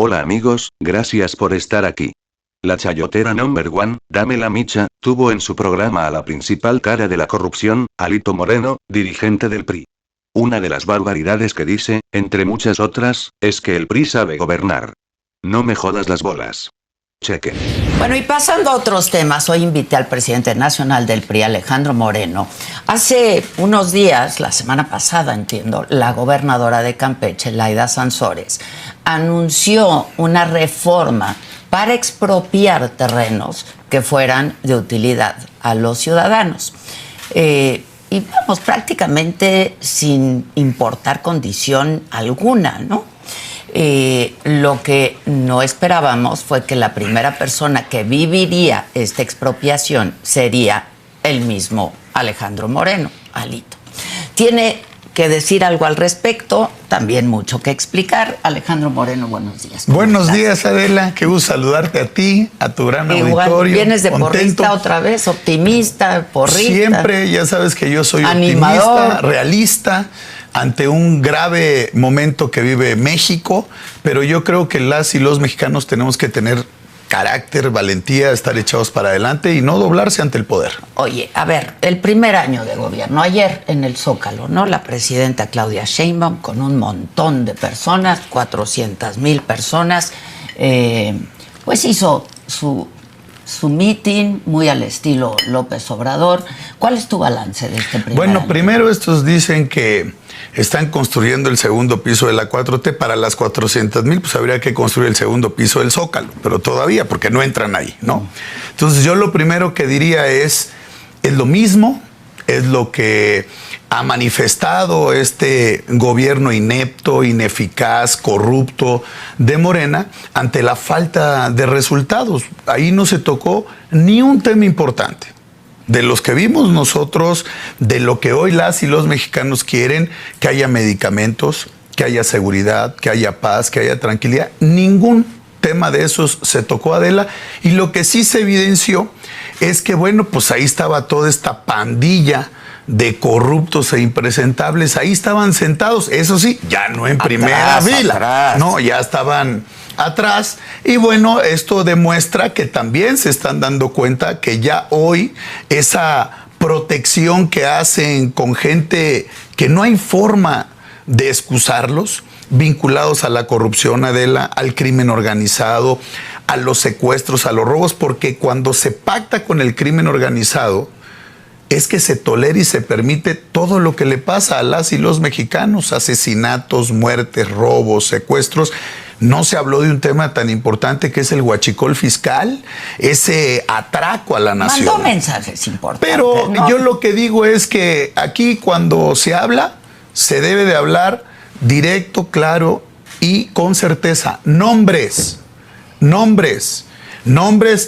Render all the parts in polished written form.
Hola amigos, gracias por estar aquí. La chayotera number one, Dámela Micha, tuvo en su programa a la principal cara de la corrupción, Alito Moreno, dirigente del PRI. Una de las barbaridades que dice, entre muchas otras, es que el PRI sabe gobernar. No me jodas las bolas. Chequen. Bueno, y pasando a otros temas, hoy invité al presidente nacional del PRI, Alejandro Moreno. Hace unos días, la semana pasada, entiendo, la gobernadora de Campeche, Laida Sansores, anunció una reforma para expropiar terrenos que fueran de utilidad a los ciudadanos. Y vamos, prácticamente sin importar condición alguna, ¿no? Lo que no esperábamos fue que la primera persona que viviría esta expropiación sería el mismo Alejandro Moreno, Alito. Tiene que decir algo al respecto, también mucho que explicar. Alejandro Moreno, buenos días. Buenos días, Adela, qué gusto saludarte a ti, a tu gran auditorio. Vienes de porrista otra vez, optimista, porrista. Siempre, ya sabes que yo soy animador, optimista, realista, ante un grave momento que vive México, pero yo creo que las y los mexicanos tenemos que tener carácter, valentía, estar echados para adelante y no doblarse ante el poder. Oye, a ver, el primer año de gobierno, ayer en el Zócalo, ¿no? La presidenta Claudia Sheinbaum con un montón de personas, 400,000 personas, pues hizo su meeting muy al estilo López Obrador. ¿Cuál es tu balance de este primer año? Bueno, primero estos dicen que están construyendo el segundo piso de la 4T. Para las 400,000, pues habría que construir el segundo piso del Zócalo, pero todavía, porque no entran ahí, ¿no? Entonces yo lo primero que diría es lo mismo, es lo que ha manifestado este gobierno inepto, ineficaz, corrupto de Morena ante la falta de resultados. Ahí no se tocó ni un tema importante. De los que vimos nosotros, de lo que hoy las y los mexicanos quieren, que haya medicamentos, que haya seguridad, que haya paz, que haya tranquilidad, ningún tema de esos se tocó, Adela, y lo que sí se evidenció es que, bueno, pues ahí estaba toda esta pandilla de corruptos e impresentables, ahí estaban sentados, eso sí, ya no en primera fila, no, ya estaban atrás, y bueno, esto demuestra que también se están dando cuenta que ya hoy esa protección que hacen con gente que no hay forma de excusarlos, vinculados a la corrupción, Adela, al crimen organizado, a los secuestros, a los robos, porque cuando se pacta con el crimen organizado, es que se tolera y se permite todo lo que le pasa a las y los mexicanos, asesinatos, muertes, robos, secuestros. No se habló de un tema tan importante que es el huachicol fiscal, ese atraco a la nación. Mandó mensajes importantes. Pero ¿no? Yo lo que digo es que aquí cuando se habla, se debe de hablar directo, claro y con certeza. Nombres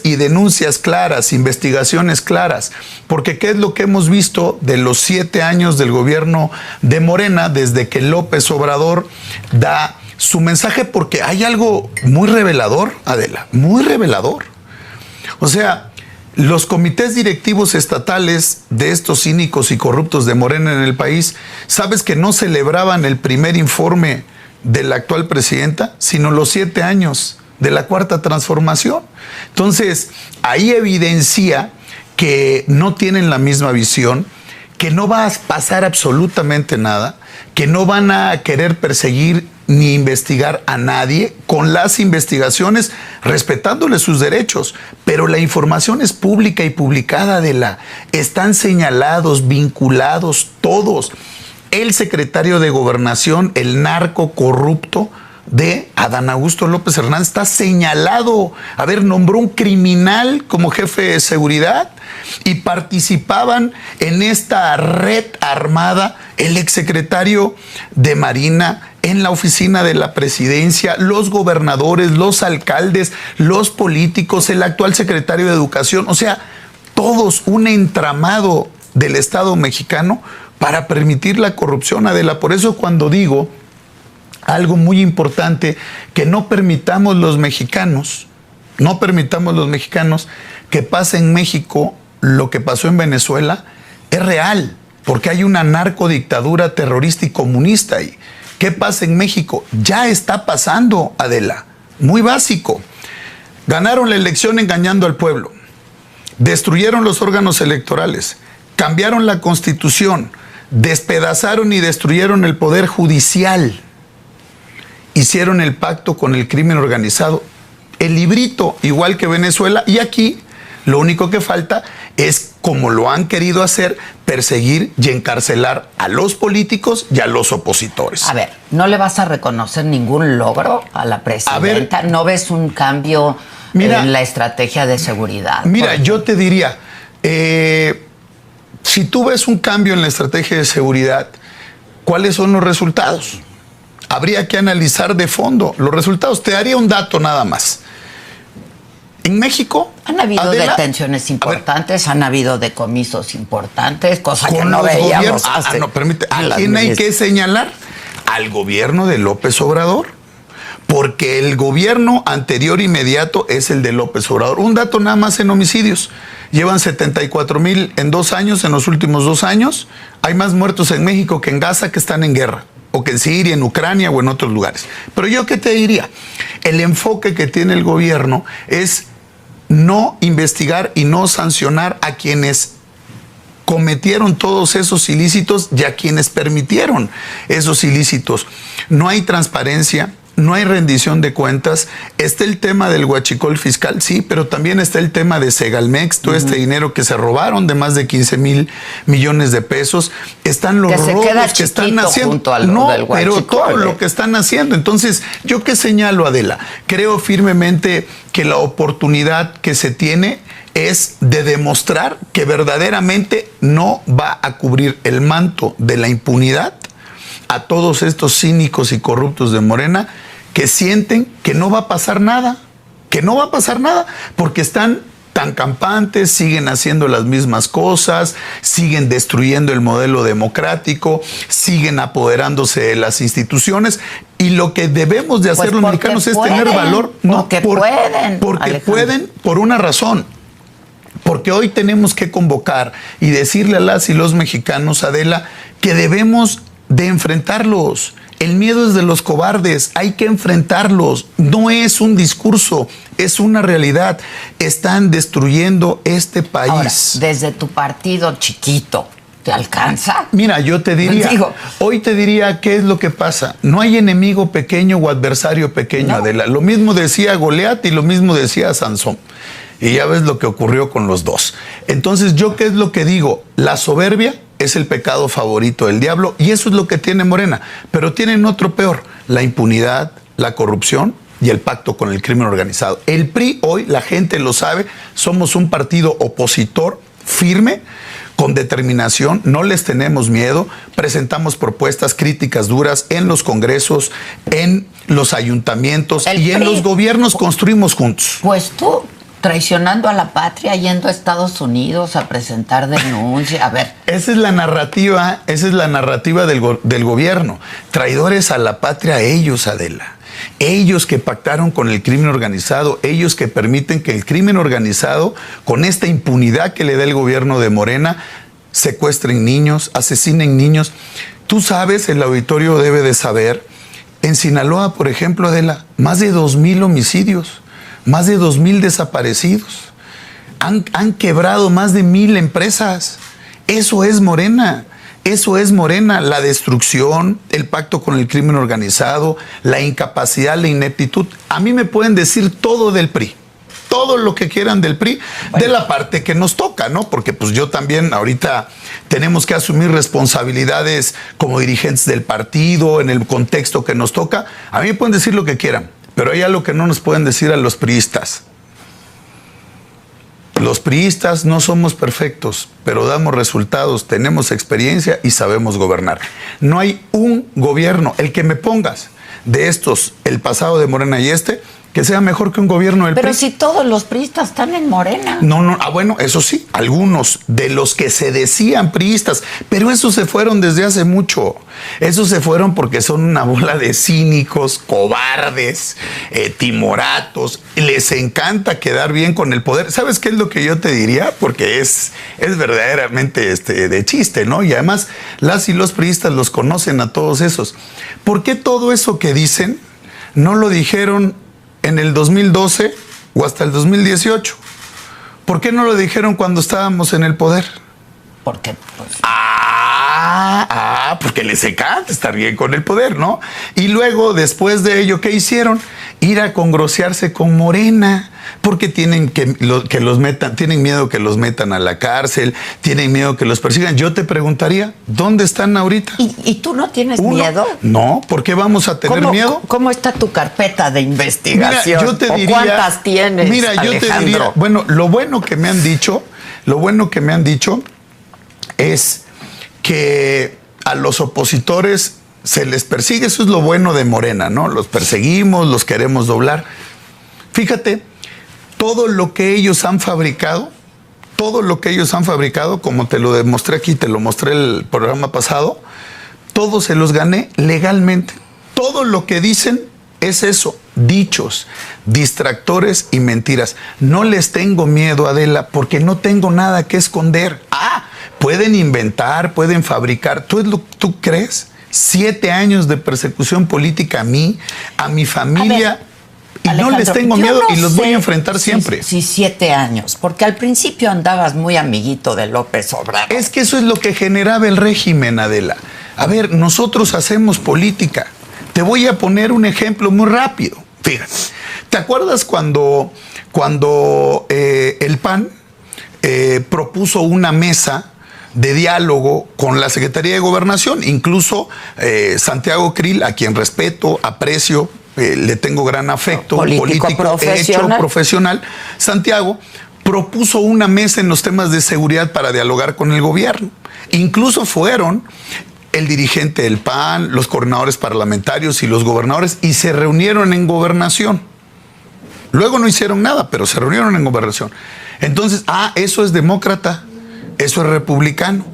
y denuncias claras, investigaciones claras, porque ¿qué es lo que hemos visto de los 7 años del gobierno de Morena desde que López Obrador da su mensaje? Porque hay algo muy revelador, Adela, muy revelador. O sea, los comités directivos estatales de estos cínicos y corruptos de Morena en el país, ¿sabes que no celebraban el primer informe de la actual presidenta, sino los 7 años de la Cuarta Transformación? Entonces, ahí evidencia que no tienen la misma visión, que no va a pasar absolutamente nada, que no van a querer perseguir ni investigar a nadie, con las investigaciones respetándole sus derechos, pero la información es pública y publicada, están señalados, vinculados todos. El secretario de Gobernación, el narco corrupto de Adán Augusto López Hernández, está señalado. A ver, nombró un criminal como jefe de seguridad y participaban en esta red armada el exsecretario de Marina, en la oficina de la presidencia, los gobernadores, los alcaldes, los políticos, el actual secretario de Educación, o sea, todos un entramado del Estado mexicano para permitir la corrupción, Adela. Por eso cuando digo algo muy importante, que no permitamos los mexicanos que pase en México lo que pasó en Venezuela, es real, porque hay una narcodictadura terrorista y comunista ahí. ¿Qué pasa en México? Ya está pasando, Adela. muy básico. Ganaron la elección engañando al pueblo, destruyeron los órganos electorales, cambiaron la Constitución, despedazaron y destruyeron el poder judicial, hicieron el pacto con el crimen organizado, el librito, igual que Venezuela, y aquí lo único que falta es, como lo han querido hacer, perseguir y encarcelar a los políticos y a los opositores. A ver, ¿no le vas a reconocer ningún logro a la presidenta? ¿No ves un cambio en la estrategia de seguridad? Mira, yo te diría, si tú ves un cambio en la estrategia de seguridad, ¿cuáles son los resultados? Habría que analizar de fondo los resultados. Te daría un dato nada más. En México han habido detenciones importantes, han habido decomisos importantes, cosas que no veíamos. ¿A quién hay que señalar? Al gobierno de López Obrador, porque el gobierno anterior inmediato es el de López Obrador. Un dato nada más en homicidios. Llevan 74,000 en 2 años, en los últimos 2 años. Hay más muertos en México que en Gaza, que están en guerra, o que en Siria, en Ucrania o en otros lugares. Pero yo, ¿qué te diría? El enfoque que tiene el gobierno es no investigar y no sancionar a quienes cometieron todos esos ilícitos y a quienes permitieron esos ilícitos. No hay transparencia, no hay rendición de cuentas. Está el tema del huachicol fiscal, sí, pero también está el tema de Segalmex, todo este dinero que se robaron de más de 15,000 millones de pesos. Están los robos que están haciendo. Pero todo lo que están haciendo. Entonces, ¿yo qué señalo, Adela? Creo firmemente que la oportunidad que se tiene es de demostrar que verdaderamente no va a cubrir el manto de la impunidad a todos estos cínicos y corruptos de Morena, que sienten que no va a pasar nada, porque están tan campantes, siguen haciendo las mismas cosas, siguen destruyendo el modelo democrático, siguen apoderándose de las instituciones, y lo que debemos de hacer los mexicanos es tener valor. Porque pueden por una razón. Porque hoy tenemos que convocar y decirle a las y los mexicanos, Adela, que debemos de enfrentarlos. El miedo es de los cobardes, hay que enfrentarlos. No es un discurso, es una realidad. Están destruyendo este país. Ahora, desde tu partido chiquito, ¿te alcanza? Mira, yo te diría, hoy te diría qué es lo que pasa. No hay enemigo pequeño o adversario pequeño, no. Adela. Lo mismo decía Goliat y lo mismo decía Sansón. Y ya ves lo que ocurrió con los dos. Entonces, ¿yo qué es lo que digo? La soberbia es el pecado favorito del diablo, y eso es lo que tiene Morena. Pero tienen otro peor: la impunidad, la corrupción y el pacto con el crimen organizado. El PRI hoy, la gente lo sabe, somos un partido opositor firme, con determinación, no les tenemos miedo, presentamos propuestas críticas duras en los congresos, en los ayuntamientos y en los gobiernos construimos juntos. Pues tú, traicionando a la patria, yendo a Estados Unidos a presentar denuncia. A ver. Esa es la narrativa del gobierno. Traidores a la patria ellos, Adela. Ellos que pactaron con el crimen organizado, ellos que permiten que el crimen organizado, con esta impunidad que le da el gobierno de Morena, secuestren niños, asesinen niños. Tú sabes, el auditorio debe de saber, en Sinaloa, por ejemplo, Adela, más de 2,000 homicidios. Más de 2,000 desaparecidos. Han quebrado más de 1,000 empresas. Eso es Morena. Eso es Morena. La destrucción, el pacto con el crimen organizado, la incapacidad, la ineptitud. A mí me pueden decir todo del PRI. Todo lo que quieran del PRI, de la parte que nos toca, ¿no? Porque pues yo también ahorita tenemos que asumir responsabilidades como dirigentes del partido, en el contexto que nos toca. A mí me pueden decir lo que quieran. Pero hay algo que no nos pueden decir a los priistas. Los priistas no somos perfectos, pero damos resultados, tenemos experiencia y sabemos gobernar. No hay un gobierno, el que me pongas de estos, el pasado de Morena y que sea mejor que un gobierno del PRI. Pero si todos los priistas están en Morena. No, bueno, eso sí, algunos de los que se decían priistas, pero esos se fueron desde hace mucho. Esos se fueron porque son una bola de cínicos, cobardes, timoratos. Les encanta quedar bien con el poder. ¿Sabes qué es lo que yo te diría? Porque es verdaderamente de chiste, ¿no? Y además, las y los priistas los conocen a todos esos. ¿Por qué todo eso que dicen no lo dijeron en el 2012 o hasta el 2018? ¿Por qué no lo dijeron cuando estábamos en el poder? Porque pues, porque les encanta estar bien con el poder, ¿no? Y luego, después de ello, ¿qué hicieron? Ir a congrosearse con Morena, porque tienen que los metan, tienen miedo que los metan a la cárcel, tienen miedo que los persigan. Yo te preguntaría, ¿dónde están ahorita? ¿Y tú no tienes miedo? No, ¿por qué vamos a tener miedo? ¿Cómo está tu carpeta de investigación? Mira, yo te diría, ¿cuántas tienes, mira, yo Alejandro? te diría, bueno, lo bueno que me han dicho es que a los opositores se les persigue. Eso es lo bueno de Morena, ¿no? Los perseguimos, los queremos doblar. Fíjate, todo lo que ellos han fabricado, como te lo demostré aquí, te lo mostré el programa pasado, todo se los gané legalmente. Todo lo que dicen es eso, dichos, distractores y mentiras. No les tengo miedo, Adela, porque no tengo nada que esconder. Pueden inventar, pueden fabricar. ¿Tú crees? 7 años de persecución política a mí, a mi familia. Y Alejandro, no les tengo miedo y los voy a enfrentar siempre. Sí, 7 años, porque al principio andabas muy amiguito de López Obrador. Es que eso es lo que generaba el régimen, Adela. A ver, nosotros hacemos política. Te voy a poner un ejemplo muy rápido. Fíjate, ¿te acuerdas cuando el PAN propuso una mesa de diálogo con la Secretaría de Gobernación? Incluso Santiago Krill, a quien respeto, aprecio, le tengo gran afecto, político profesional. Santiago propuso una mesa en los temas de seguridad para dialogar con el gobierno. Incluso fueron el dirigente del PAN, los coordinadores parlamentarios y los gobernadores, y se reunieron en Gobernación. Luego no hicieron nada, pero se reunieron en Gobernación. Entonces, eso es demócrata, eso es republicano.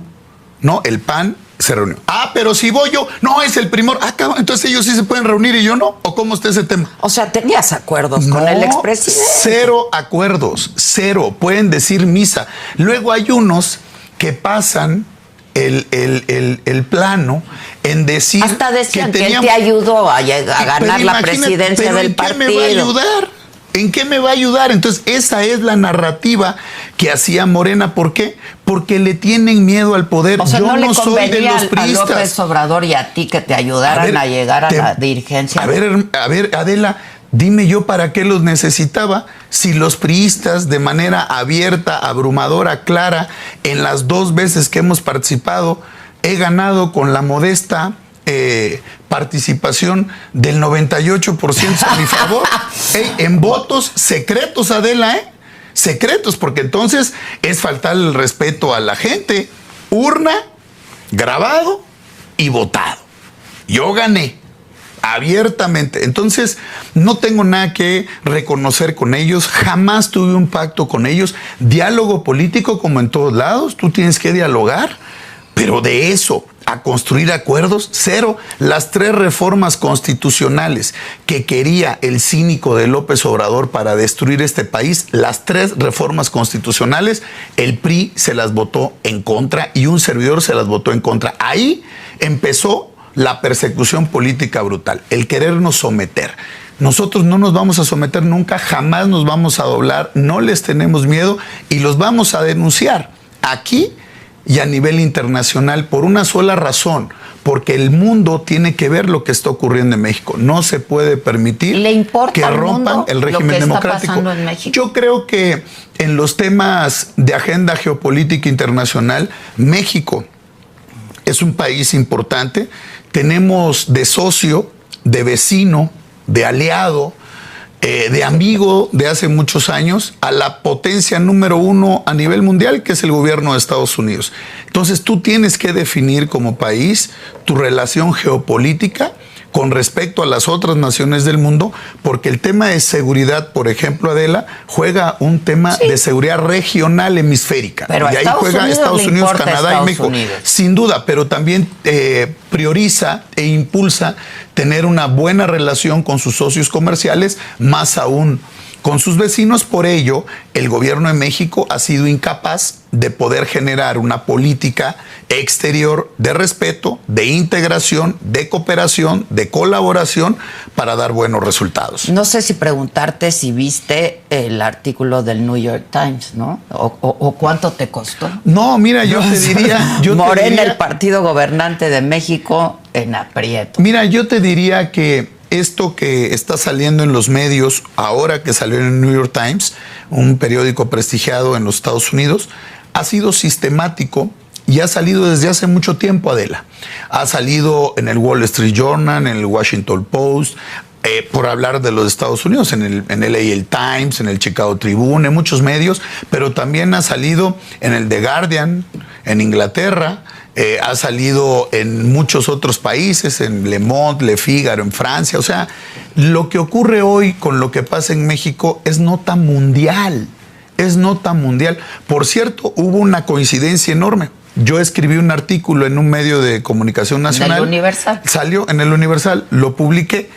No, el PAN se reunió. Pero si voy yo, no, es el primor. Entonces ellos sí se pueden reunir y yo no. ¿O cómo está ese tema? O sea, ¿tenías acuerdos con el expresidente? 0 acuerdos, 0. Pueden decir misa. Luego hay unos que pasan el plano en decir... Hasta decían que él te ayudó a ganar la presidencia del partido. ¿En qué me va a ayudar? ¿En qué me va a ayudar? Entonces, esa es la narrativa que hacía Morena. ¿Por qué? Porque le tienen miedo al poder. O sea, yo no soy de los priistas. A López Obrador y a ti que te ayudaran a llegar a la dirigencia. A ver, Adela, dime yo para qué los necesitaba si los priistas de manera abierta, abrumadora, clara, en las 2 veces que hemos participado, he ganado con la modesta participación del 98% a mi favor. En votos secretos, Adela, secretos, porque entonces es faltar el respeto a la gente. Urna, grabado y votado. Yo gané abiertamente. Entonces, no tengo nada que reconocer con ellos. Jamás tuve un pacto con ellos. Diálogo político como en todos lados. Tú tienes que dialogar. Pero de eso a construir acuerdos, 0. Las 3 reformas constitucionales que quería el cínico de López Obrador para destruir este país, las 3 reformas constitucionales, el PRI se las votó en contra y un servidor se las votó en contra. Ahí empezó la persecución política brutal, el querernos someter. Nosotros no nos vamos a someter nunca, jamás nos vamos a doblar, no les tenemos miedo y los vamos a denunciar aquí y a nivel internacional por una sola razón, porque el mundo tiene que ver lo que está ocurriendo en México. No se puede permitir que rompan el régimen democrático. Yo creo que en los temas de agenda geopolítica internacional, México es un país importante. Tenemos de socio, de vecino, de aliado, de amigo de hace muchos años a la potencia número 1 a nivel mundial, que es el gobierno de Estados Unidos. Entonces tú tienes que definir como país tu relación geopolítica con respecto a las otras naciones del mundo, porque el tema de seguridad, por ejemplo, Adela, juega un tema de seguridad regional hemisférica. Pero y ahí juega Estados Unidos, Canadá y México. Sin duda, pero también prioriza e impulsa tener una buena relación con sus socios comerciales, más aún con sus vecinos. Por ello, el gobierno de México ha sido incapaz de poder generar una política exterior de respeto, de integración, de cooperación, de colaboración para dar buenos resultados. No sé si preguntarte si viste el artículo del New York Times, ¿no? O cuánto te costó. No, mira, yo te diría... Morena, el partido gobernante de México, en aprieto. Mira, yo te diría que esto que está saliendo en los medios, ahora que salió en el New York Times, un periódico prestigiado en los Estados Unidos, ha sido sistemático y ha salido desde hace mucho tiempo, Adela. Ha salido en el Wall Street Journal, en el Washington Post, por hablar de los Estados Unidos, en el LA Times, en el Chicago Tribune, en muchos medios, pero también ha salido en el The Guardian, en Inglaterra, ha salido en muchos otros países, en Le Monde, Le Figaro, en Francia. O sea, lo que ocurre hoy con lo que pasa en México es nota mundial. Es nota mundial. Por cierto, hubo una coincidencia enorme. Yo escribí un artículo en un medio de comunicación nacional. ¿En el Universal? Salió en el Universal, lo publiqué.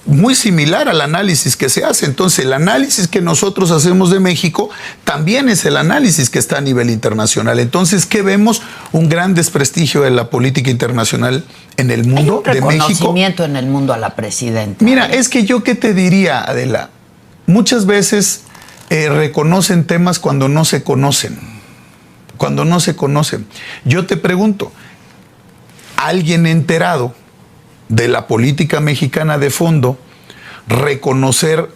Muy similar al análisis que se hace. Entonces, el análisis que nosotros hacemos de México también es el análisis que está a nivel internacional. Entonces, ¿qué vemos? Un gran desprestigio de la política internacional en el mundo de México. Reconocimiento en el mundo a la presidenta. Mira, es que yo qué te diría, Adela, muchas veces reconocen temas cuando no se conocen. Cuando no se conocen. Yo te pregunto, ¿alguien enterado de la política mexicana de fondo reconocer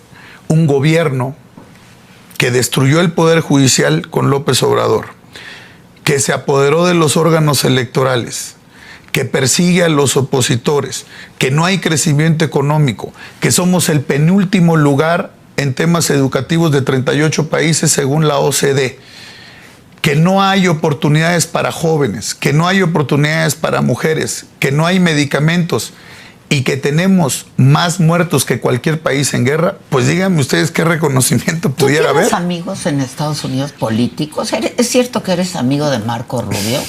un gobierno que destruyó el Poder Judicial con López Obrador, que se apoderó de los órganos electorales, que persigue a los opositores, que no hay crecimiento económico, que somos el penúltimo lugar en temas educativos de 38 países según la OCDE, que no hay oportunidades para jóvenes, que no hay oportunidades para mujeres, que no hay medicamentos y que tenemos más muertos que cualquier país en guerra? Pues díganme ustedes qué reconocimiento pudiera haber. ¿Tú tienes amigos en Estados Unidos políticos? ¿Es cierto que eres amigo de Marco Rubio?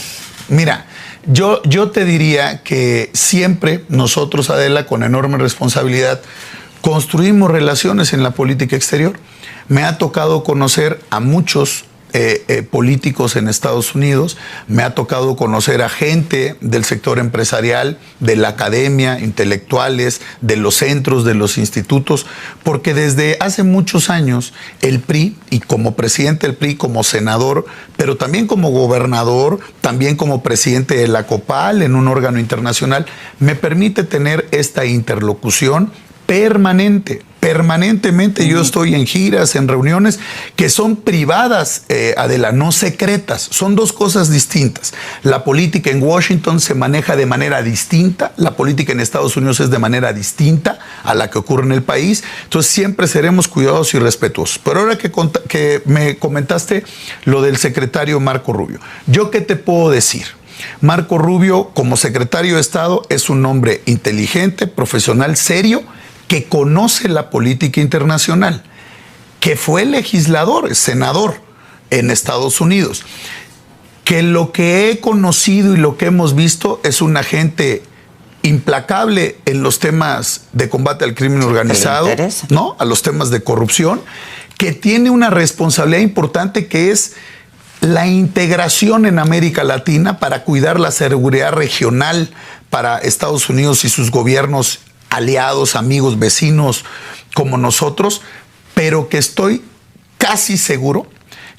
Mira, yo te diría que siempre nosotros, Adela, con enorme responsabilidad, construimos relaciones en la política exterior. Me ha tocado conocer a muchos políticos en Estados Unidos, me ha tocado conocer a gente del sector empresarial, de la academia, intelectuales, de los centros, de los institutos, porque desde hace muchos años el PRI, y como presidente del PRI, como senador, pero también como gobernador, también como presidente de la COPAL en un órgano internacional, me permite tener esta interlocución permanentemente. Yo estoy en giras, en reuniones que son privadas, Adela, no secretas. Son dos cosas distintas. La política en Washington se maneja de manera distinta, la política en Estados Unidos es de manera distinta a la que ocurre en el país. Entonces siempre seremos cuidadosos y respetuosos. Pero ahora que me comentaste lo del secretario Marco Rubio, ¿yo qué te puedo decir? Marco Rubio, como secretario de Estado, es un hombre inteligente, profesional, serio, que conoce la política internacional, que fue legislador, senador en Estados Unidos, que lo que he conocido y lo que hemos visto es un agente implacable en los temas de combate al crimen organizado, ¿no? A los temas de corrupción, que tiene una responsabilidad importante que es la integración en América Latina para cuidar la seguridad regional para Estados Unidos y sus gobiernos aliados, amigos, vecinos como nosotros, pero que estoy casi seguro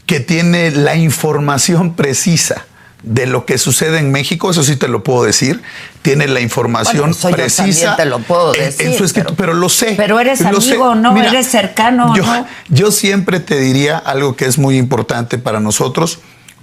que tiene la información precisa de lo que sucede en México. Eso sí te lo puedo decir. Tiene la información precisa. Yo también te lo puedo decir. En su escrito, pero lo sé. Pero eres amigo, ¿no? Mira, eres cercano, ¿no? Yo siempre te diría algo que es muy importante para nosotros.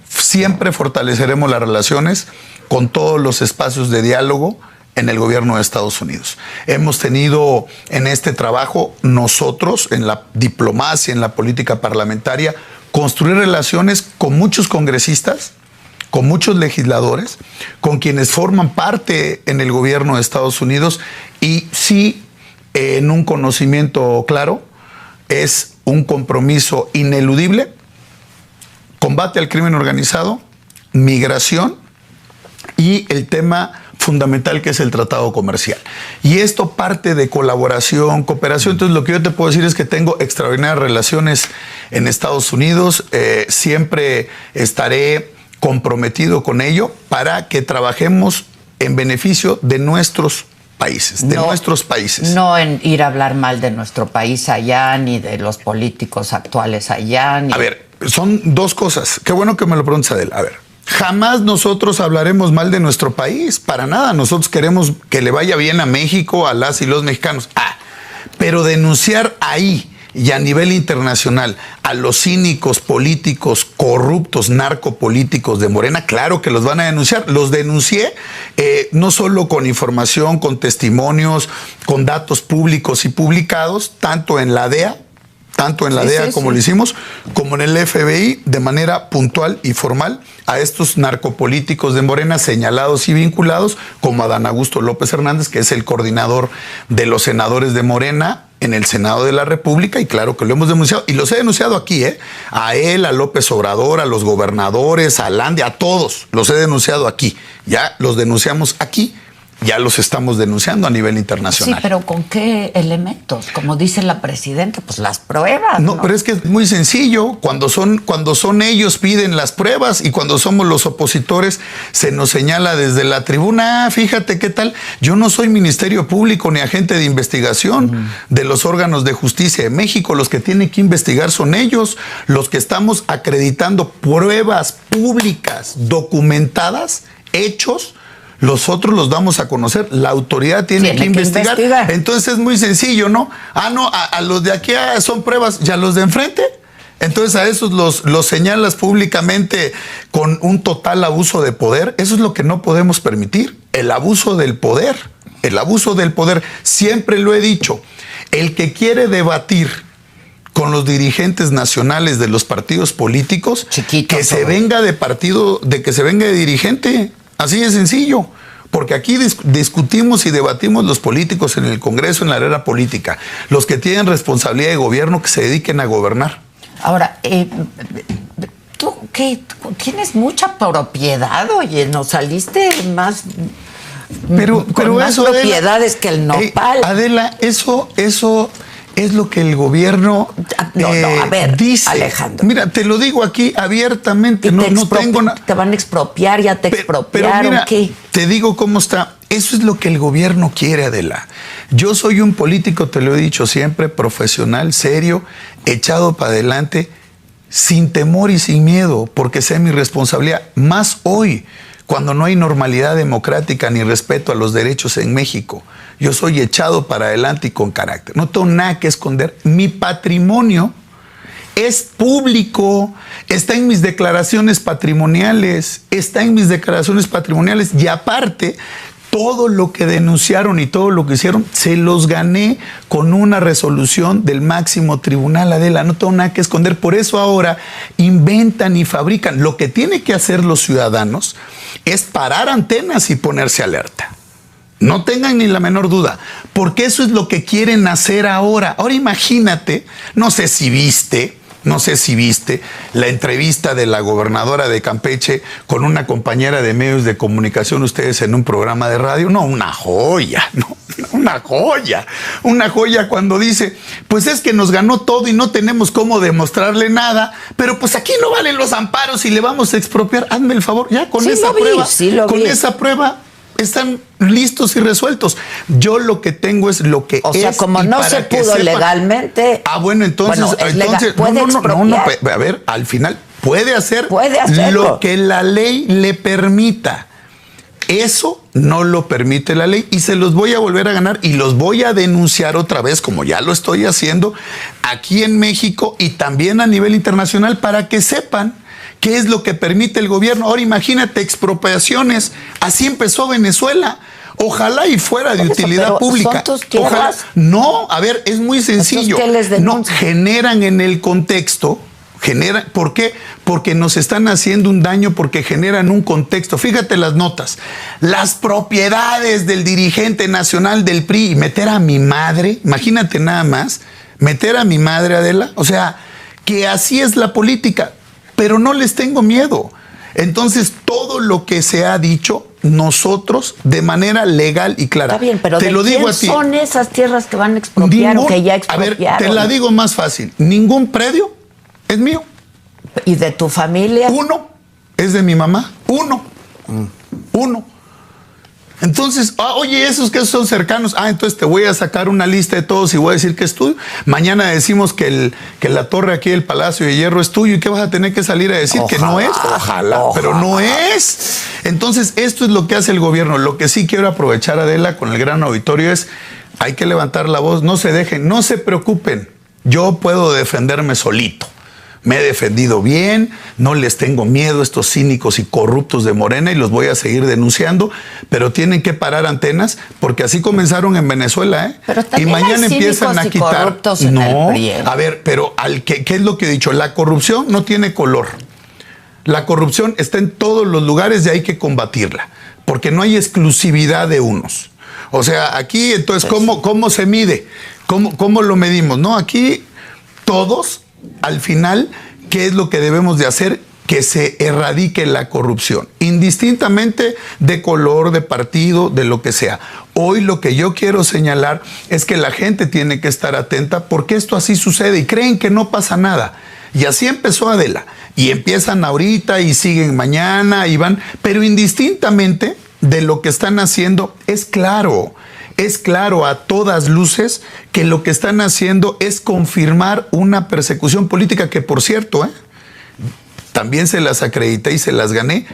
Siempre fortaleceremos las relaciones con todos los espacios de diálogo en el gobierno de Estados Unidos. Hemos tenido en este trabajo nosotros, en la diplomacia, en la política parlamentaria, construir relaciones con muchos congresistas, con muchos legisladores, con quienes forman parte en el gobierno de Estados Unidos, y sí, en un conocimiento claro, es un compromiso ineludible: combate al crimen organizado, migración y el tema fundamental que es el tratado comercial. Y esto parte de colaboración, cooperación. Entonces lo que yo te puedo decir es que tengo extraordinarias relaciones en Estados Unidos. Siempre estaré comprometido con ello para que trabajemos en beneficio de nuestros países, nuestros países. No en ir a hablar mal de nuestro país allá, ni de los políticos actuales allá. A ver, son dos cosas. Qué bueno que me lo preguntes, Adela. A ver, jamás nosotros hablaremos mal de nuestro país, para nada. Nosotros queremos que le vaya bien a México, a las y los mexicanos. Pero denunciar ahí y a nivel internacional a los cínicos políticos corruptos, narcopolíticos de Morena, claro que los van a denunciar. Los denuncié no solo con información, con testimonios, con datos públicos y publicados, tanto en la DEA, como lo hicimos, como en el FBI, de manera puntual y formal, a estos narcopolíticos de Morena señalados y vinculados, como Adán Augusto López Hernández, que es el coordinador de los senadores de Morena en el Senado de la República, y claro que lo hemos denunciado, y los he denunciado aquí, a él, a López Obrador, a los gobernadores, a Landia, a todos, los he denunciado aquí. Ya los denunciamos aquí, ya los estamos denunciando a nivel internacional. Sí, pero ¿con qué elementos? Como dice la presidenta, pues las pruebas. No, pero es que es muy sencillo. Cuando son ellos piden las pruebas, y cuando somos los opositores se nos señala desde la tribuna, fíjate qué tal. Yo no soy Ministerio Público ni agente de investigación de los órganos de justicia de México. Los que tienen que investigar son ellos. Los que estamos acreditando pruebas públicas, documentadas, hechos, los otros los damos a conocer. La autoridad tiene que investigar. Entonces es muy sencillo, ¿no? A los de aquí son pruebas, ya los de enfrente. Entonces a esos los señalas públicamente con un total abuso de poder. Eso es lo que no podemos permitir, el abuso del poder. El abuso del poder. Siempre lo he dicho, el que quiere debatir con los dirigentes nacionales de los partidos políticos, que se venga de partido, que se venga de dirigente. Así de sencillo, porque aquí discutimos y debatimos los políticos en el Congreso, en la arena política. Los que tienen responsabilidad de gobierno, que se dediquen a gobernar. Ahora, ¿tú qué? ¿Tienes mucha propiedad? Oye, ¿no saliste más con más eso, propiedades, Adela, que el nopal? Adela, eso es lo que el gobierno a ver, dice. Alejandro. Mira, te lo digo aquí abiertamente, no tengo nada. ¿Te van a expropiar? ¿Ya te expropiaron? Pero mira, ¿qué? Te digo cómo está. Eso es lo que el gobierno quiere, Adela. Yo soy un político, te lo he dicho siempre, profesional, serio, echado para adelante, sin temor y sin miedo, porque sé mi responsabilidad. Más hoy, cuando no hay normalidad democrática ni respeto a los derechos en México. Yo soy echado para adelante y con carácter. No tengo nada que esconder. Mi patrimonio es público, está en mis declaraciones patrimoniales, y aparte, todo lo que denunciaron y todo lo que hicieron, se los gané con una resolución del máximo tribunal, Adela. No tengo nada que esconder. Por eso ahora inventan y fabrican. Lo que tienen que hacer los ciudadanos es parar antenas y ponerse alerta. No tengan ni la menor duda, porque eso es lo que quieren hacer ahora. Ahora imagínate, no sé si viste la entrevista de la gobernadora de Campeche con una compañera de medios de comunicación, ustedes en un programa de radio. No, una joya, una joya cuando dice, pues es que nos ganó todo y no tenemos cómo demostrarle nada, pero pues aquí no valen los amparos y le vamos a expropiar. Hazme el favor, ya con esa prueba están listos y resueltos. Yo lo que tengo es lo que es. O sea, como no se pudo legalmente. Bueno, entonces, a ver, al final puede hacer lo que la ley le permita. Eso no lo permite la ley y se los voy a volver a ganar y los voy a denunciar otra vez, como ya lo estoy haciendo aquí en México y también a nivel internacional, para que sepan qué es lo que permite el gobierno. Ahora imagínate, expropiaciones. Así empezó Venezuela. Ojalá y fuera de utilidad pública. ¿Son tus tierras? Ojalá. No, a ver, es muy sencillo. No, generan en el contexto. ¿Por qué? Porque nos están haciendo un daño, porque generan un contexto. Fíjate las notas. Las propiedades del dirigente nacional del PRI. Y meter a mi madre, imagínate nada más, meter a mi madre, Adela. O sea, que así es la política. Pero no les tengo miedo. Entonces, todo lo que se ha dicho, nosotros de manera legal y clara. Está bien, pero te ¿de lo digo quién a ti. son esas tierras que van a expropiar o que ya expropiaron? A ver, te la digo más fácil. Ningún predio es mío. ¿Y de tu familia? Uno es de mi mamá. Uno. Entonces, oye, esos que son cercanos, entonces te voy a sacar una lista de todos y voy a decir que es tuyo. Mañana decimos que la torre aquí del Palacio de Hierro es tuyo y que vas a tener que salir a decir que no es. Ojalá, pero no es. Entonces, esto es lo que hace el gobierno. Lo que sí quiero aprovechar, Adela, con el gran auditorio es, hay que levantar la voz, no se dejen, no se preocupen. Yo puedo defenderme solito. Me he defendido bien, no les tengo miedo a estos cínicos y corruptos de Morena y los voy a seguir denunciando, pero tienen que parar antenas porque así comenzaron en Venezuela, ¿eh? Pero y mañana empiezan a quitar. Corruptos en el PRI. A ver, pero ¿qué es lo que he dicho? La corrupción no tiene color. La corrupción está en todos los lugares y hay que combatirla, porque no hay exclusividad de unos. O sea, aquí entonces, ¿cómo se mide? ¿Cómo lo medimos? No, aquí todos. Al final, ¿qué es lo que debemos de hacer? Que se erradique la corrupción, indistintamente de color, de partido, de lo que sea. Hoy lo que yo quiero señalar es que la gente tiene que estar atenta porque esto así sucede y creen que no pasa nada. Y así empezó Adela. Y empiezan ahorita y siguen mañana y van, pero indistintamente de lo que están haciendo es claro. Es claro a todas luces que lo que están haciendo es confirmar una persecución política que, por cierto, también se las acredité y se las gané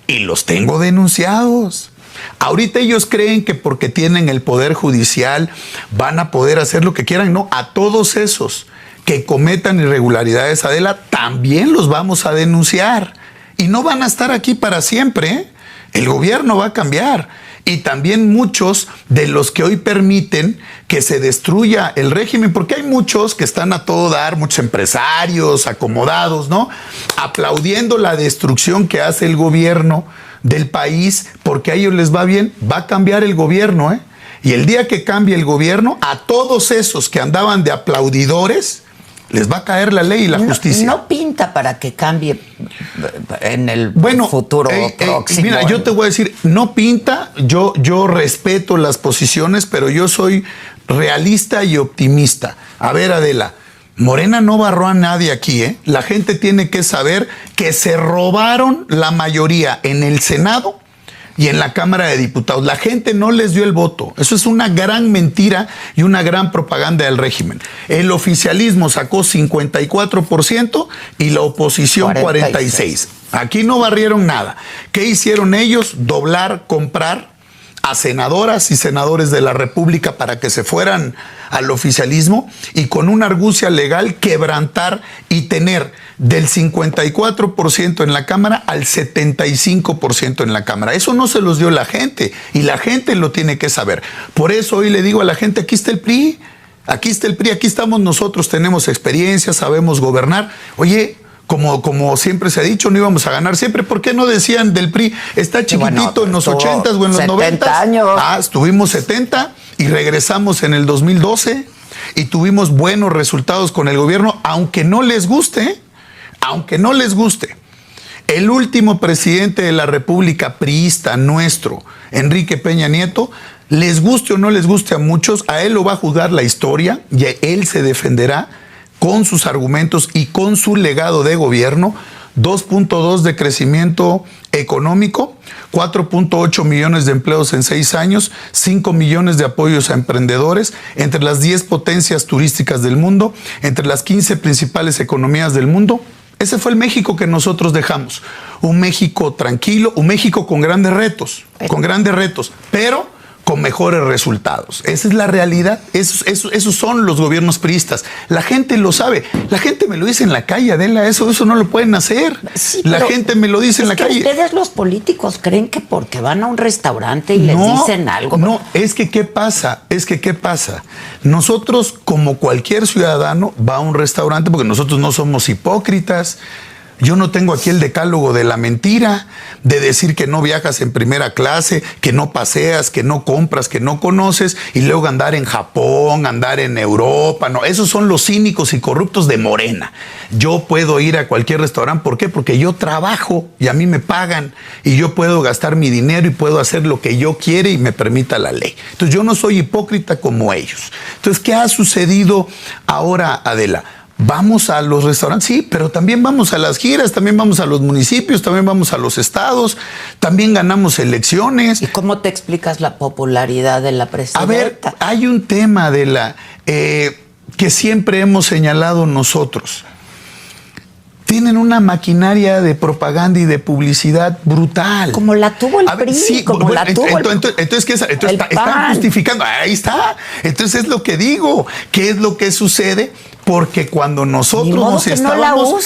y los tengo denunciados. Ahorita ellos creen que porque tienen el poder judicial van a poder hacer lo que quieran. No, a todos esos que cometan irregularidades, Adela, también los vamos a denunciar. Y no van a estar aquí para siempre, ¿eh? El gobierno va a cambiar. Y también muchos de los que hoy permiten que se destruya el régimen, porque hay muchos que están a todo dar, muchos empresarios acomodados, ¿no? Aplaudiendo la destrucción que hace el gobierno del país, porque a ellos les va bien, va a cambiar el gobierno, ¿eh? Y el día que cambie el gobierno, a todos esos que andaban de aplaudidores, les va a caer la ley y la justicia. No pinta para que cambie en el futuro próximo. Mira, yo te voy a decir, no pinta, yo respeto las posiciones, pero yo soy realista y optimista. A ver, Adela, Morena no barró a nadie aquí, ¿eh? La gente tiene que saber que se robaron la mayoría en el Senado y en la Cámara de Diputados. La gente no les dio el voto. Eso es una gran mentira y una gran propaganda del régimen. El oficialismo sacó 54% y la oposición 46%. Aquí no barrieron nada. ¿Qué hicieron ellos? Doblar, comprar a senadoras y senadores de la República para que se fueran al oficialismo y con una argucia legal quebrantar y tener del 54% en la Cámara al 75% en la Cámara. Eso no se los dio la gente y la gente lo tiene que saber. Por eso hoy le digo a la gente, aquí está el PRI, aquí está el PRI, aquí estamos nosotros, tenemos experiencia, sabemos gobernar. Oye, como siempre se ha dicho, no íbamos a ganar siempre. ¿Por qué no decían del PRI? Está chiquitito en los 80s o en los 90s. Años. Estuvimos 70 y regresamos en el 2012 y tuvimos buenos resultados con el gobierno, aunque no les guste, aunque no les guste. El último presidente de la República priista nuestro, Enrique Peña Nieto, les guste o no les guste a muchos, a él lo va a juzgar la historia y él se defenderá con sus argumentos y con su legado de gobierno. 2.2 de crecimiento económico, 4.8 millones de empleos en 6 años, 5 millones de apoyos a emprendedores, entre las 10 potencias turísticas del mundo, entre las 15 principales economías del mundo. Ese fue el México que nosotros dejamos. Un México tranquilo, un México con grandes retos, pero con mejores resultados. Esa es la realidad. Esos son los gobiernos priistas. La gente lo sabe. La gente me lo dice en la calle, Adela. Eso no lo pueden hacer. Sí, la gente me lo dice en la calle. Ustedes los políticos creen que porque van a un restaurante y les dicen algo. No, es que ¿qué pasa? Nosotros, como cualquier ciudadano, va a un restaurante porque nosotros no somos hipócritas. Yo no tengo aquí el decálogo de la mentira, de decir que no viajas en primera clase, que no paseas, que no compras, que no conoces, y luego andar en Japón, andar en Europa. No, esos son los cínicos y corruptos de Morena. Yo puedo ir a cualquier restaurante. ¿Por qué? Porque yo trabajo y a mí me pagan y yo puedo gastar mi dinero y puedo hacer lo que yo quiera y me permita la ley. Entonces yo no soy hipócrita como ellos. Entonces, ¿qué ha sucedido ahora, Adela? Vamos a los restaurantes, sí, pero también vamos a las giras, también vamos a los municipios, también vamos a los estados, también ganamos elecciones. ¿Y cómo te explicas la popularidad de la presidenta? A ver, hay un tema que siempre hemos señalado nosotros. Tienen una maquinaria de propaganda y de publicidad brutal. Como la tuvo el PRI, sí, como bueno, la tuvo entonces están justificando. Ahí está. Entonces es lo que digo. ¿Qué es lo que sucede? Porque cuando nosotros nos estábamos...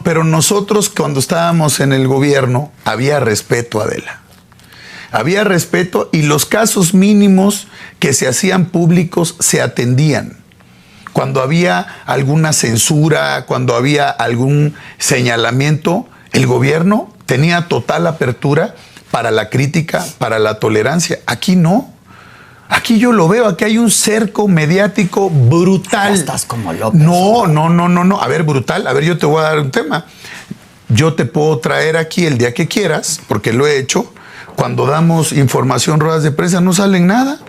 pero nosotros cuando estábamos en el gobierno había respeto, Adela. Había respeto y los casos mínimos que se hacían públicos se atendían. Cuando había alguna censura, cuando había algún señalamiento, el gobierno tenía total apertura para la crítica, para la tolerancia. Aquí no. Aquí yo lo veo, aquí hay un cerco mediático brutal. Estás como López. No. A ver, brutal. A ver, yo te voy a dar un tema. Yo te puedo traer aquí el día que quieras, porque lo he hecho. Cuando damos información, ruedas de prensa, no salen nada.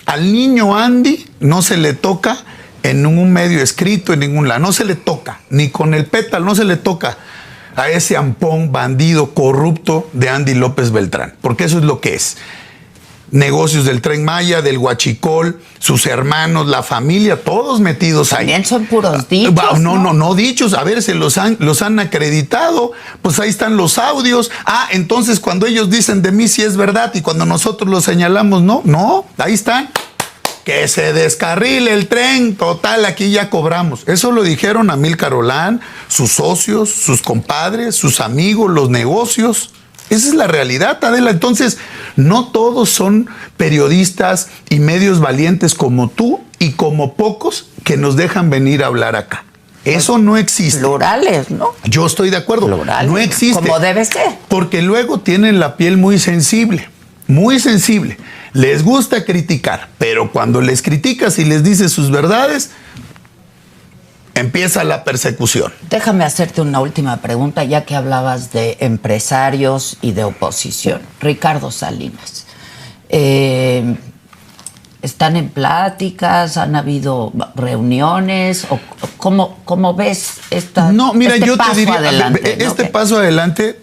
Al niño Andy no se le toca en un medio escrito, en ningún lado. No se le toca, ni con el pétalo, no se le toca a ese ampón, bandido, corrupto de Andy López Beltrán. Porque eso es lo que es. Negocios del Tren Maya, del Huachicol, sus hermanos, la familia, todos metidos ahí. También son puros dichos. No dichos. A ver, se los han acreditado. Pues ahí están los audios. Entonces cuando ellos dicen de mí sí es verdad y cuando nosotros lo señalamos, no, ahí están. Que se descarrile el tren, total, aquí ya cobramos. Eso lo dijeron Amílcar Olán, sus socios, sus compadres, sus amigos, los negocios. Esa es la realidad, Adela. Entonces, no todos son periodistas y medios valientes como tú y como pocos que nos dejan venir a hablar acá. Eso no existe. Plurales, ¿no? Yo estoy de acuerdo. Plurales. No existe. Como debe ser. Porque luego tienen la piel muy sensible. Muy sensible. Les gusta criticar, pero cuando les criticas y les dices sus verdades, empieza la persecución. Déjame hacerte una última pregunta, ya que hablabas de empresarios y de oposición. Ricardo Salinas, ¿están ¿Están han habido reuniones? ¿O cómo ves esta, no, mira, este yo paso te diría, adelante? Este paso adelante,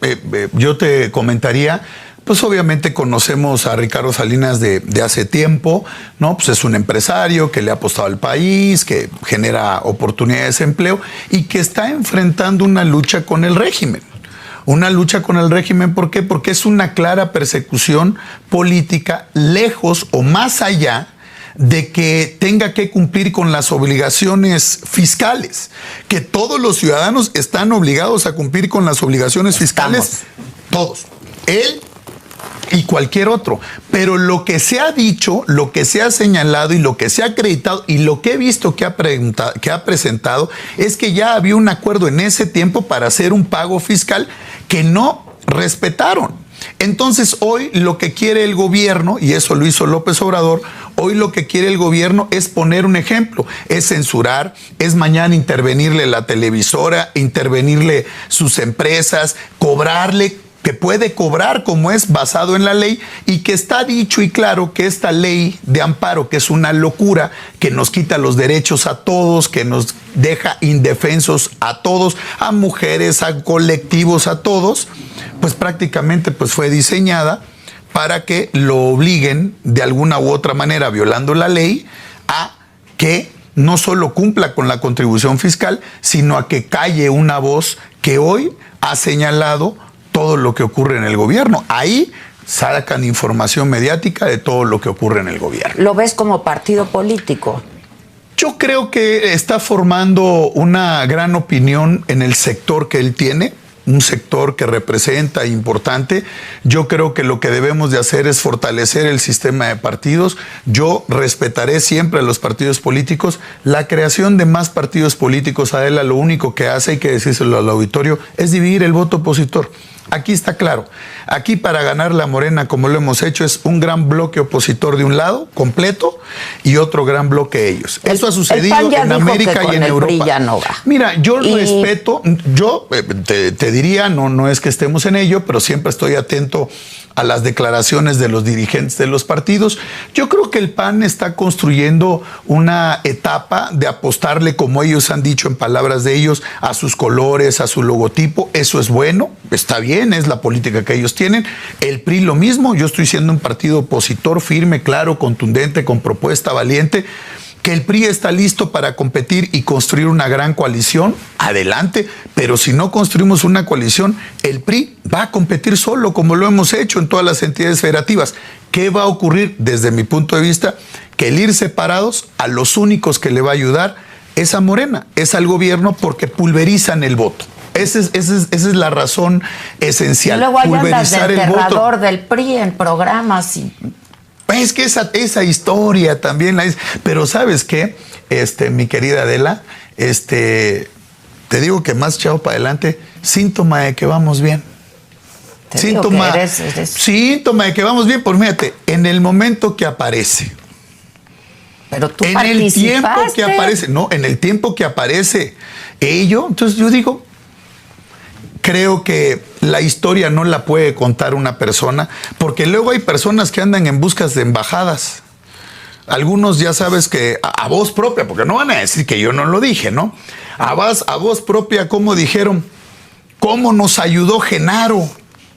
yo te comentaría, pues obviamente conocemos a Ricardo Salinas de hace tiempo, ¿no? Pues es un empresario que le ha apostado al país, que genera oportunidades de empleo y que está enfrentando una lucha con el régimen. Una lucha con el régimen, ¿por qué? Porque es una clara persecución política lejos o más allá de que tenga que cumplir con las obligaciones fiscales, que todos los ciudadanos están obligados a cumplir con las obligaciones fiscales, todos, él y cualquier otro. Pero lo que se ha dicho, lo que se ha señalado y lo que se ha acreditado y lo que he visto que ha presentado es que ya había un acuerdo en ese tiempo para hacer un pago fiscal que no respetaron. Entonces hoy lo que quiere el gobierno, y eso lo hizo López Obrador, hoy lo que quiere el gobierno es poner un ejemplo, es censurar, es mañana intervenirle la televisora, intervenirle sus empresas, cobrarle, que puede cobrar como es basado en la ley y que está dicho y claro que esta ley de amparo, que es una locura, que nos quita los derechos a todos, que nos deja indefensos a todos, a mujeres, a colectivos, a todos, pues prácticamente pues fue diseñada para que lo obliguen de alguna u otra manera, violando la ley, a que no solo cumpla con la contribución fiscal, sino a que calle una voz que hoy ha señalado todo lo que ocurre en el gobierno. Ahí sacan información mediática de todo lo que ocurre en el gobierno. ¿Lo ves como partido político? Yo creo que está formando una gran opinión en el sector que él tiene. un sector que representa importante. Yo creo que lo que debemos de hacer es fortalecer el sistema de partidos. Yo respetaré siempre a los partidos políticos. La creación de más partidos políticos, Adela, lo único que hace, hay que decírselo al auditorio, es dividir el voto opositor. Aquí está claro. Aquí para ganar la Morena, como lo hemos hecho, es un gran bloque opositor de un lado, completo, y otro gran bloque ellos. Eso ha sucedido en América y en Europa. Ya no va. Mira, yo respeto, yo te diría, no es que estemos en ello, pero siempre estoy atento a las declaraciones de los dirigentes de los partidos. Yo creo que el PAN está construyendo una etapa de apostarle, como ellos han dicho en palabras de ellos, a sus colores, a su logotipo. Eso es bueno, está bien, es la política que ellos tienen. El PRI lo mismo, yo estoy siendo un partido opositor firme, claro, contundente, con propuesta valiente. Que el PRI está listo para competir y construir una gran coalición, adelante, pero si no construimos una coalición, el PRI va a competir solo, como lo hemos hecho en todas las entidades federativas. ¿Qué va a ocurrir desde mi punto de vista? Que el ir separados, a los únicos que le va a ayudar es a Morena, es al gobierno, porque pulverizan el voto. Esa es la razón esencial. Y luego hay andas pulverizar del el voto. enterrador del PRI en programas y... Es que esa historia también la es. Pero ¿sabes qué? Mi querida Adela, te digo que más echado para adelante, síntoma de que vamos bien. Síntoma de que vamos bien, pues fíjate, en el momento que aparece. Pero tú en participaste. el tiempo que aparece, no, en el tiempo que aparece ello, entonces yo digo, creo que la historia no la puede contar una persona, porque luego hay personas que andan en busca de embajadas. Algunos ya sabes que a voz propia, porque no van a decir que yo no lo dije, ¿no? A voz propia, como dijeron, cómo nos ayudó Genaro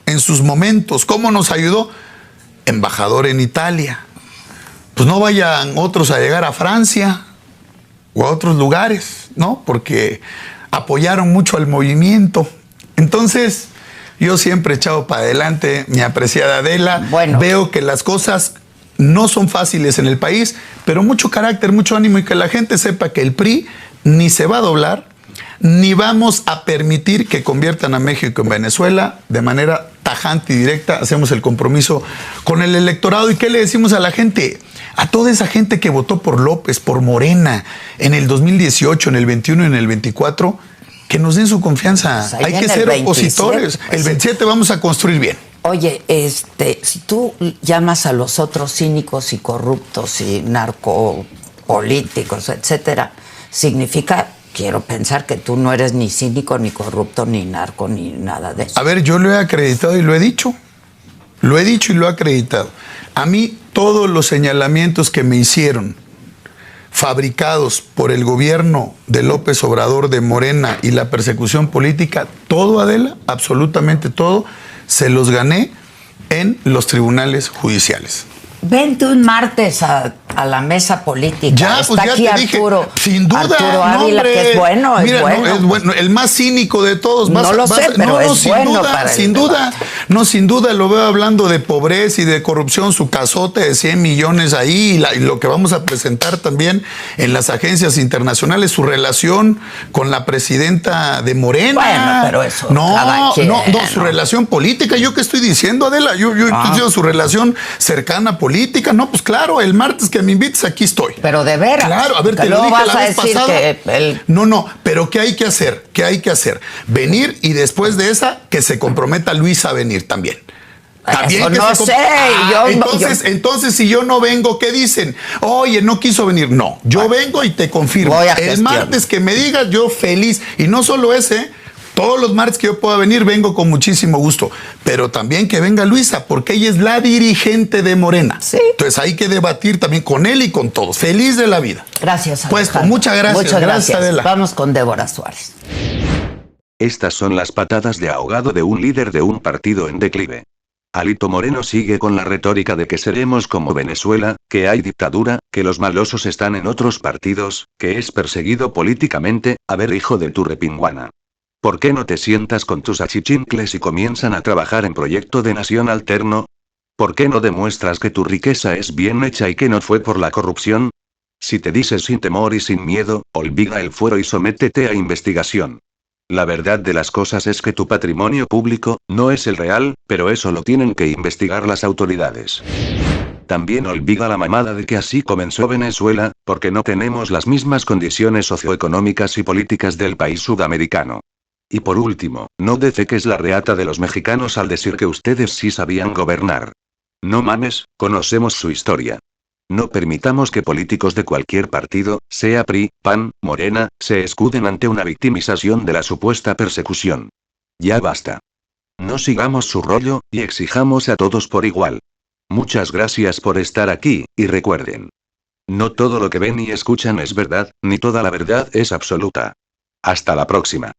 en sus momentos, cómo nos ayudó embajador en Italia. Pues no vayan otros a llegar a Francia o a otros lugares, ¿no? Porque apoyaron mucho al movimiento. Entonces, yo siempre he echado para adelante, mi apreciada Adela. Bueno. Veo que las cosas no son fáciles en el país, pero mucho carácter, mucho ánimo, y que la gente sepa que el PRI ni se va a doblar, ni vamos a permitir que conviertan a México en Venezuela de manera tajante y directa. Hacemos el compromiso con el electorado. ¿Y qué le decimos a la gente? A toda esa gente que votó por López, por Morena, en el 2018, en el 21 y en el 24, que nos den su confianza. Pues hay que ser 27, opositores. pues, el 27 vamos a construir bien. Oye, si tú llamas a los otros cínicos y corruptos y narcopolíticos, etcétera, significa, quiero pensar que tú no eres ni cínico, ni corrupto, ni narco, ni nada de eso. A ver, yo lo he acreditado y lo he dicho. Lo he dicho y lo he acreditado. A mí, todos los señalamientos que me hicieron, fabricados por el gobierno de López Obrador, de Morena, y la persecución política, todo, Adela, absolutamente todo, se los gané en los tribunales judiciales. Vente un martes a la mesa política. Ya, está pues ya aquí te dije, Arturo, sin duda, Arturo Ávila, hombre. que es bueno, Mira, es bueno. No, es bueno, el más cínico de todos. No lo sé, pero es sin bueno duda, para el sin duda. debate. No, sin duda, lo veo hablando de pobreza y de corrupción, su casote de 100 millones ahí, y lo que vamos a presentar también en las agencias internacionales, su relación con la presidenta de Morena. Bueno, pero eso No, quien, no, su relación política. ¿Yo qué estoy diciendo, Adela? Yo estoy diciendo su relación cercana política. No, pues claro, el martes que me invites, aquí estoy. Pero de veras. Claro, a ver, te lo luego dije vas la a vez decir pasada. que No, pero ¿qué hay que hacer? ¿Qué hay que hacer? Venir, y después de esa, que se comprometa Luis a venir también. También eso que no se sé. entonces, si yo no vengo, ¿qué dicen? Oye, no quiso venir. No, yo vengo y te confirmo. Voy a El gestionar. martes que me digas, yo feliz. Y no solo ese, todos los martes que yo pueda venir, vengo con muchísimo gusto. Pero también que venga Luisa, porque ella es la dirigente de Morena. Sí. Entonces hay que debatir también con él y con todos. Feliz de la vida. Gracias, Puesto, Alejandro. muchas gracias. Muchas Gracias, Adela. Vamos con Débora Suárez. Estas son las patadas de ahogado de un líder de un partido en declive. Alito Moreno sigue con la retórica de que seremos como Venezuela, que hay dictadura, que los malosos están en otros partidos, que es perseguido políticamente. A ver, hijo de tu repinguana. ¿Por qué no te sientas con tus achichincles y comienzan a trabajar en proyecto de nación alterno? ¿Por qué no demuestras que tu riqueza es bien hecha y que no fue por la corrupción? Si te dices sin temor y sin miedo, olvida el fuero y sométete a investigación. La verdad de las cosas es que tu patrimonio público no es el real, pero eso lo tienen que investigar las autoridades. También olvida la mamada de que así comenzó Venezuela, porque no tenemos las mismas condiciones socioeconómicas y políticas del país sudamericano. Y por último, no defeques la reata de los mexicanos al decir que ustedes sí sabían gobernar. No mames, conocemos su historia. No permitamos que políticos de cualquier partido, sea PRI, PAN, Morena, se escuden ante una victimización de la supuesta persecución. Ya basta. No sigamos su rollo, y exijamos a todos por igual. Muchas gracias por estar aquí, y recuerden. No todo lo que ven y escuchan es verdad, ni toda la verdad es absoluta. Hasta la próxima.